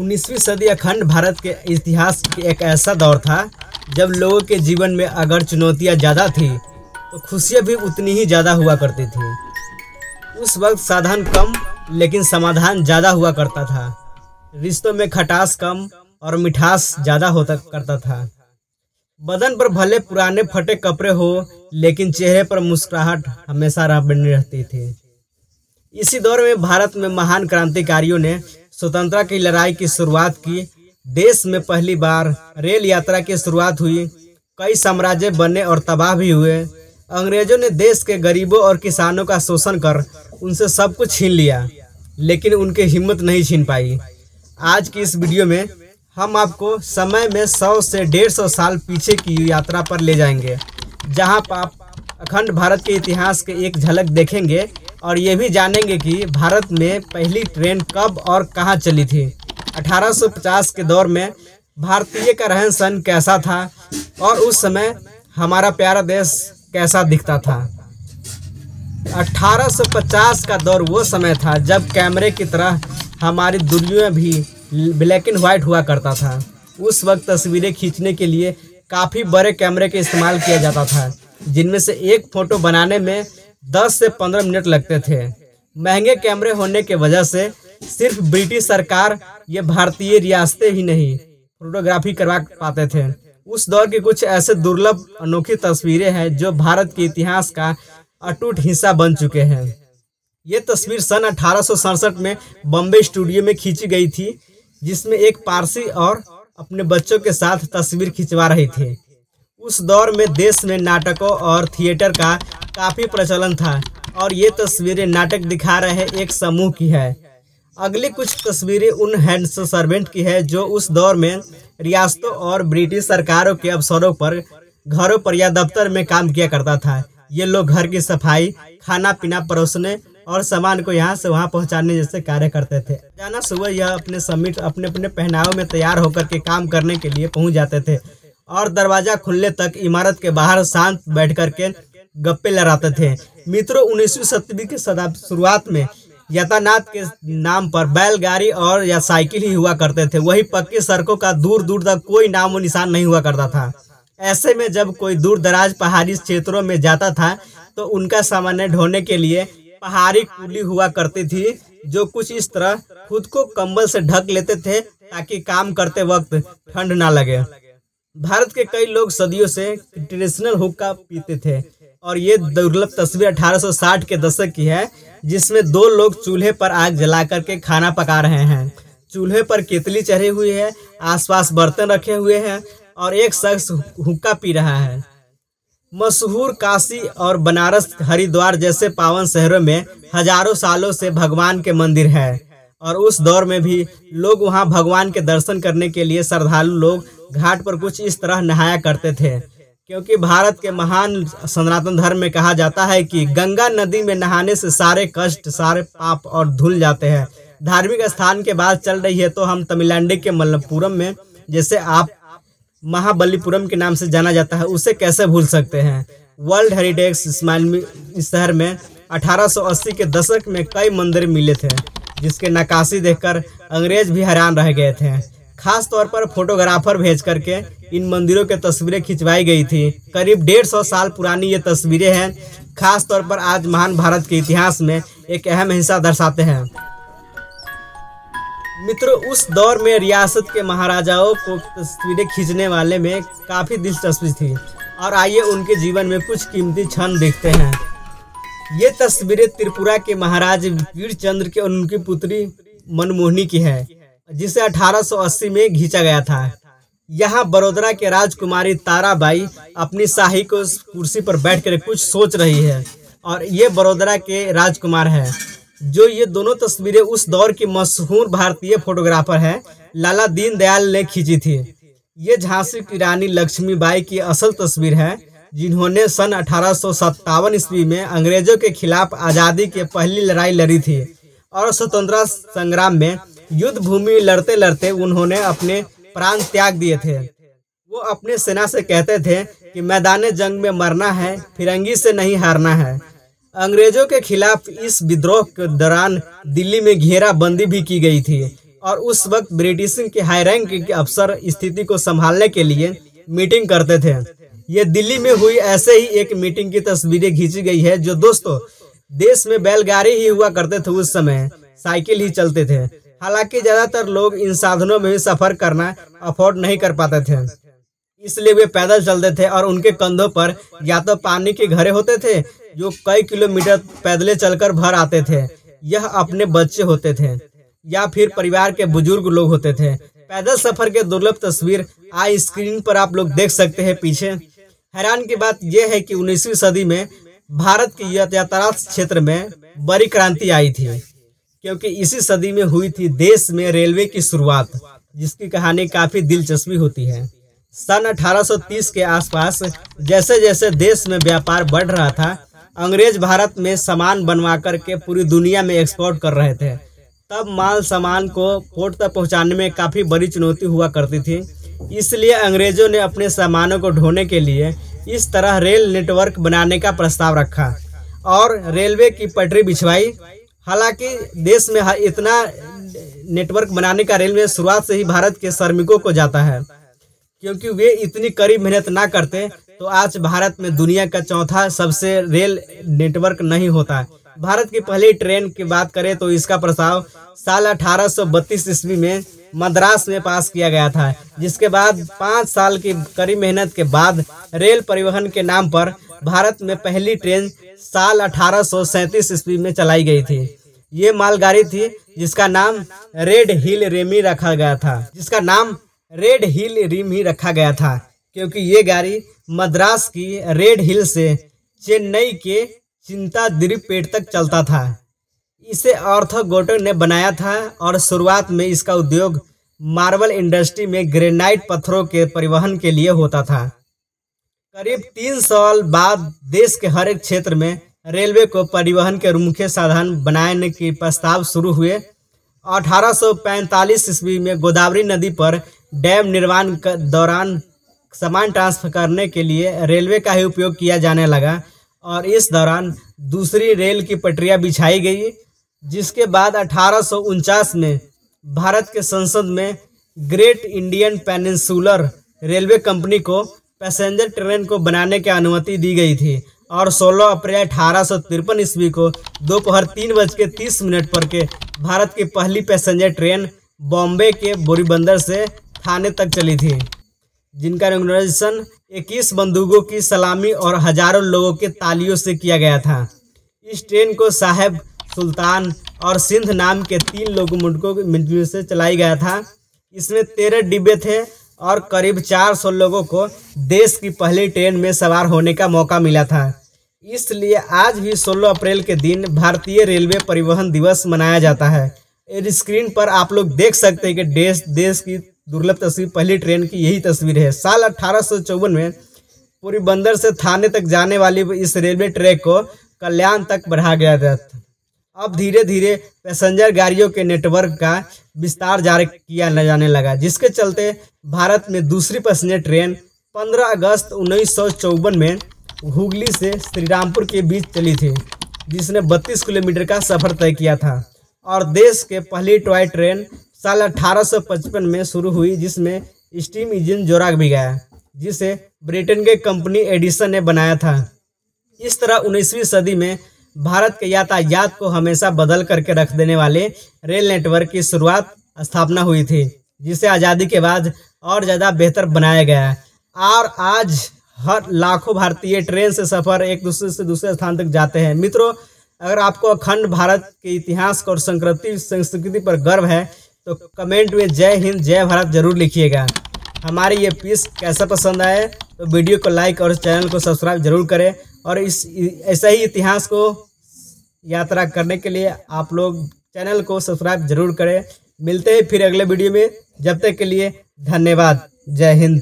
19वीं सदी अखंड भारत के इतिहास की एक ऐसा दौर था जब लोगों के जीवन में अगर चुनौतियां ज़्यादा थी तो खुशियां भी उतनी ही ज़्यादा हुआ करती थी। उस वक्त साधन कम लेकिन समाधान ज़्यादा हुआ करता था। रिश्तों में खटास कम और मिठास ज़्यादा होता करता था। बदन पर भले पुराने फटे कपड़े हो लेकिन चेहरे पर मुस्कुराहट हमेशा बनी रहती थी। इसी दौर में भारत में महान क्रांतिकारियों ने स्वतंत्रता की लड़ाई की शुरुआत की। देश में पहली बार रेल यात्रा की शुरुआत हुई। कई साम्राज्य बने और तबाह भी हुए। अंग्रेजों ने देश के गरीबों और किसानों का शोषण कर उनसे सब कुछ छीन लिया, लेकिन उनकी हिम्मत नहीं छीन पाई। आज की इस वीडियो में हम आपको समय में 100 से 150 साल पीछे की यात्रा पर ले जाएंगे, जहां आप अखंड भारत के इतिहास के एक झलक देखेंगे और ये भी जानेंगे कि भारत में पहली ट्रेन कब और कहां चली थी। 1850 के दौर में भारतीय का रहन सहन कैसा था और उस समय हमारा प्यारा देश कैसा दिखता था। 1850 का दौर वो समय था जब कैमरे की तरह हमारी दुनिया भी ब्लैक एंड वाइट हुआ करता था। उस वक्त तस्वीरें खींचने के लिए काफ़ी बड़े कैमरे का इस्तेमाल किया जाता था, जिनमें से एक फ़ोटो बनाने में 10 से 15 मिनट लगते थे। महंगे कैमरे होने के वजह से सिर्फ ब्रिटिश सरकार ये भारतीय रियासतें ही नहीं फोटोग्राफी करवा पाते थे। उस दौर की कुछ ऐसे दुर्लभ अनोखी तस्वीरें हैं जो भारत के इतिहास का अटूट हिस्सा बन चुके हैं। ये तस्वीर सन 1867 में बॉम्बे स्टूडियो में खींची गई थी, जिसमें एक पारसी और अपने बच्चों के साथ तस्वीर खिंचवा रही थी। उस दौर में देश में नाटकों और थिएटर का काफ़ी प्रचलन था और ये तस्वीरें नाटक दिखा रहे एक समूह की है। अगली कुछ तस्वीरें उन हैंड सर्वेंट की है जो उस दौर में रियासतों और ब्रिटिश सरकारों के अवसरों पर घरों पर या दफ्तर में काम किया करता था। ये लोग घर की सफाई, खाना पीना परोसने और सामान को यहाँ से वहाँ पहुँचाने जैसे कार्य करते थे। रोजाना सुबह यह अपने समिट अपने अपने पहनावे में तैयार होकर के काम करने के लिए पहुँच जाते थे और दरवाजा खुलने तक इमारत के बाहर शांत बैठ करके गप्पे लड़ाते थे। मित्रों, 19वीं सदी की शुरुआत में यातायात के नाम पर बैलगाड़ी और या साइकिल ही हुआ करते थे। वही पक्की सड़कों का दूर दूर तक कोई नामो निशान नहीं हुआ करता था। ऐसे में जब कोई दूर दराज पहाड़ी क्षेत्रों में जाता था तो उनका सामान ढोने के लिए पहाड़ी कुली हुआ करती थी, जो कुछ इस तरह खुद को कंबल से ढक लेते थे ताकि काम करते वक्त ठंड ना लगे। भारत के कई लोग सदियों से ट्रेडिशनल हुक्का पीते थे और ये दुर्लभ तस्वीर 1860 के दशक की है, जिसमें 2 लोग चूल्हे पर आग जला करके खाना पका रहे हैं। चूल्हे पर केतली चढ़ी हुई है, आसपास बर्तन रखे हुए हैं और एक शख्स हुक्का पी रहा है। मशहूर काशी और बनारस, हरिद्वार जैसे पावन शहरों में हजारों सालों से भगवान के मंदिर है और उस दौर में भी लोग वहां भगवान के दर्शन करने के लिए श्रद्धालु लोग घाट पर कुछ इस तरह नहाया करते थे, क्योंकि भारत के महान सनातन धर्म में कहा जाता है कि गंगा नदी में नहाने से सारे कष्ट, सारे पाप और धुल जाते हैं। धार्मिक स्थान के बात चल रही है तो हम तमिलनाडु के मलप्पुरम में, जैसे आप महाबलीपुरम के नाम से जाना जाता है, उसे कैसे भूल सकते हैं। वर्ल्ड हेरिटेज इस शहर में 1880 के दशक में कई मंदिर मिले थे, जिसके नक्काशी देखकर अंग्रेज भी हैरान रह गए थे। खास तौर पर फोटोग्राफर भेज करके इन मंदिरों की तस्वीरें खिंचवाई गई थी। करीब 150 साल पुरानी ये तस्वीरें हैं। खास तौर पर आज महान भारत के इतिहास में एक अहम हिस्सा दर्शाते हैं। मित्रों, उस दौर में रियासत के महाराजाओं को तस्वीरें खींचने वाले में काफ़ी दिलचस्पी थी और आइए उनके जीवन में कुछ कीमती क्षण देखते हैं। ये तस्वीरें त्रिपुरा के महाराज वीरचंद्र के और उनकी पुत्री मनमोहिनी की है, जिसे 1880 में खींचा गया था। यहाँ बड़ौदा के राजकुमारी ताराबाई अपनी शाही को कुर्सी पर बैठकर कुछ सोच रही है और ये बड़ौदा के राजकुमार है। जो ये दोनों तस्वीरें उस दौर की मशहूर भारतीय फोटोग्राफर है लाला दीनदयाल ने खींची थी। ये झांसी की रानी लक्ष्मीबाई की असल तस्वीर है, जिन्होंने सन 1857 ईस्वी में अंग्रेजों के खिलाफ आज़ादी की पहली लड़ाई लड़ी थी और स्वतंत्रता संग्राम में युद्ध भूमि लड़ते लड़ते उन्होंने अपने प्राण त्याग दिए थे। वो अपने सेना से कहते थे कि मैदान जंग में मरना है, फिरंगी से नहीं हारना है। अंग्रेजों के खिलाफ इस विद्रोह के दौरान दिल्ली में घेराबंदी भी की गई थी और उस वक्त ब्रिटिश के हाई रैंक के अफसर स्थिति को संभालने के लिए मीटिंग करते थे। ये दिल्ली में हुई ऐसे ही एक मीटिंग की तस्वीरें खींची गई है। जो दोस्तों देश में बैलगाड़ी ही हुआ करते थे, उस समय साइकिल ही चलते थे। हालांकि ज्यादातर लोग इन साधनों में भी सफर करना अफोर्ड नहीं कर पाते थे, इसलिए वे पैदल चलते थे और उनके कंधों पर या तो पानी के घड़े होते थे जो कई किलोमीटर पैदले चलकर भर आते थे, यह अपने बच्चे होते थे या फिर परिवार के बुजुर्ग लोग होते थे। पैदल सफर के दुर्लभ तस्वीर आज स्क्रीन पर आप लोग देख सकते हैं पीछे। हैरान की बात यह है कि 19वीं सदी में भारत के यातायात क्षेत्र में बड़ी क्रांति आई थी, क्योंकि इसी सदी में हुई थी देश में रेलवे की शुरुआत, जिसकी कहानी काफी दिलचस्पी होती है। सन 1830 के आसपास जैसे जैसे देश में व्यापार बढ़ रहा था, अंग्रेज भारत में सामान बनवा करके पूरी दुनिया में एक्सपोर्ट कर रहे थे। तब माल सामान को पोर्ट तक पहुंचाने में काफ़ी बड़ी चुनौती हुआ करती थी, इसलिए अंग्रेजों ने अपने सामानों को ढोने के लिए इस तरह रेल नेटवर्क बनाने का प्रस्ताव रखा और रेलवे की पटरी बिछवाई। हालांकि देश में इतना नेटवर्क बनाने का रेलवे शुरुआत से ही भारत के श्रमिकों को जाता है, क्योंकि वे इतनी कड़ी मेहनत ना करते तो आज भारत में दुनिया का चौथा सबसे रेल नेटवर्क नहीं होता। भारत की पहली ट्रेन की बात करें तो इसका प्रस्ताव साल 1832 ईस्वी में मद्रास में पास किया गया था, जिसके बाद 5 साल की कड़ी मेहनत के बाद रेल परिवहन के नाम पर भारत में पहली ट्रेन साल 1837 ईस्वी में चलाई गई थी। ये मालगाड़ी थी जिसका नाम रेड हिल रिम ही रखा गया था, क्योंकि ये गाड़ी मद्रास की रेड हिल से चेन्नई के चिंतादिरीपेट तक चलता था। इसे आर्थर गोटर ने बनाया था और शुरुआत में इसका उद्योग मार्बल इंडस्ट्री में ग्रेनाइट पत्थरों के परिवहन के लिए होता था। करीब 3 साल बाद देश के हर एक क्षेत्र में रेलवे को परिवहन के मुख्य साधन बनाने के प्रस्ताव शुरू हुए। 1845 ईस्वी में गोदावरी नदी पर डैम निर्माण के दौरान सामान ट्रांसफर करने के लिए रेलवे का ही उपयोग किया जाने लगा और इस दौरान दूसरी रेल की पटरियां बिछाई गई, जिसके बाद 1849 में भारत के संसद में great Indian peninsular railway company को पैसेंजर ट्रेन को बनाने की अनुमति दी गई थी और 16 अप्रैल 1853 ईस्वी को दोपहर 3:30 पर के भारत की पहली पैसेंजर ट्रेन बॉम्बे के बोरीबंदर से थाने तक चली थी, जिनका इनॉग्रेशन 21 बंदूकों की सलामी और हजारों लोगों के तालियों से किया गया था। इस ट्रेन को साहेब सुल्तान और सिंध नाम के 3 लोकोमोटिव से चलाई गया था। इसमें 13 डिब्बे थे और करीब 400 लोगों को देश की पहली ट्रेन में सवार होने का मौका मिला था। इसलिए आज भी 16 अप्रैल के दिन भारतीय रेलवे परिवहन दिवस मनाया जाता है। इस स्क्रीन पर आप लोग देख सकते हैं कि देश की दुर्लभ तस्वीर पहली ट्रेन की यही तस्वीर है। साल 1854 में पोरबंदर से थाने तक जाने वाली इस रेलवे ट्रैक को कल्याण तक बढ़ाया गया था। अब धीरे धीरे पैसेंजर गाड़ियों के नेटवर्क का विस्तार जारी किया जाने लगा, जिसके चलते भारत में दूसरी पैसेंजर ट्रेन 15 अगस्त 1954 में हुगली से श्रीरामपुर के बीच चली थी, जिसने 32 किलोमीटर का सफर तय किया था। और देश के पहली टॉय ट्रेन साल 1855 में शुरू हुई, जिसमें स्टीम इंजन जोड़ा भी गया, जिसे ब्रिटेन के कंपनी एडिसन ने बनाया था। इस तरह 19वीं सदी में भारत के यातायात को हमेशा बदल करके रख देने वाले रेल नेटवर्क की स्थापना हुई थी, जिसे आज़ादी के बाद और ज़्यादा बेहतर बनाया गया। और आज हर लाखों भारतीय ट्रेन से सफ़र एक दूसरे से दूसरे स्थान तक जाते हैं। मित्रों, अगर आपको अखंड भारत के इतिहास और संस्कृति पर गर्व है तो कमेंट में जय हिंद जय भारत जरूर लिखिएगा। हमारी ये पीस कैसा पसंद आए तो वीडियो को लाइक और चैनल को सब्सक्राइब जरूर करें। और ऐसा ही इतिहास को यात्रा करने के लिए आप लोग चैनल को सब्सक्राइब जरूर करें। मिलते हैं फिर अगले वीडियो में, जब तक के लिए धन्यवाद। जय हिंद।